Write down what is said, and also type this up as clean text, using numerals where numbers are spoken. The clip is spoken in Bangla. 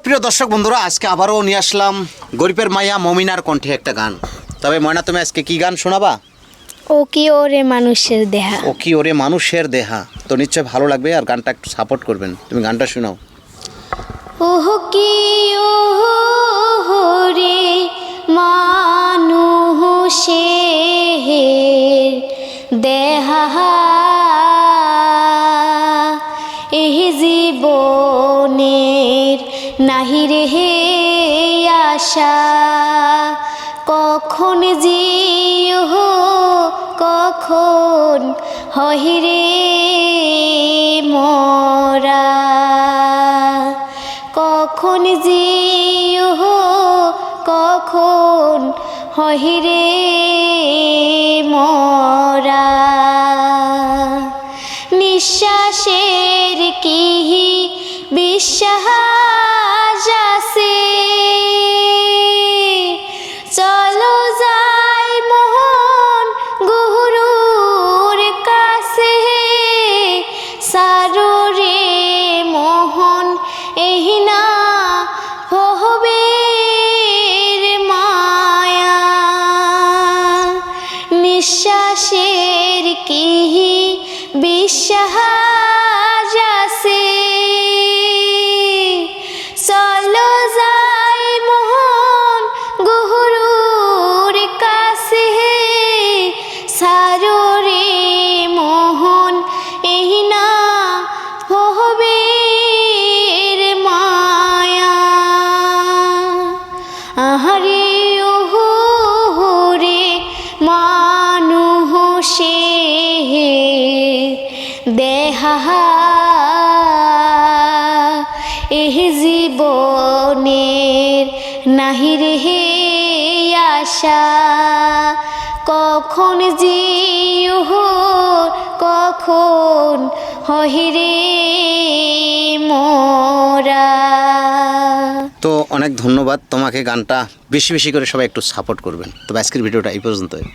প্রিয় দর্শক বন্ধুরা, আজকে আবারও নিয়ে আসলাম গরিবের মাইয়া মমিনার কণ্ঠে একটা গান। তবে ময়না, তুমি আজকে কি গান শোনাবা? ও কি ওরে মানুষের দেহা। ও কি ওরে মানুষের দেহা। তো নিশ্চয় ভালো লাগবে, আর গানটা একটু সাপোর্ট করবেন। তুমি গানটা শোনাও। ওহ কি ওরে মানুষের দেহা, এই জীবনের নাহি রে হে আশা, কখন জিও কখন হহিরে মরা, কখন জিও কখন হহিরে মরা। নিঃশ্বাসের কি বিশ্বাস আছে, চলো যাই মোহন গুরুর কাছে, সারো রে মোহন এই না ভবের মায়া। নিঃশ্বাসের কি বিশ্বাস আছে, চলো যাই মোহন গুরুর কাছে, সারো রে মোহন এই না ভবের মায়া। আহারে ওহো রে মানুষের দেহা, এহ জীবনের নাহি রে হে আশা, কখন জিও কখন হহিরে মরা। তো অনেক ধন্যবাদ তোমাকে। গানটা বেশি বেশি করে সবাই একটু সাপোর্ট করবেন। তবে আজকের ভিডিওটা এই পর্যন্তই।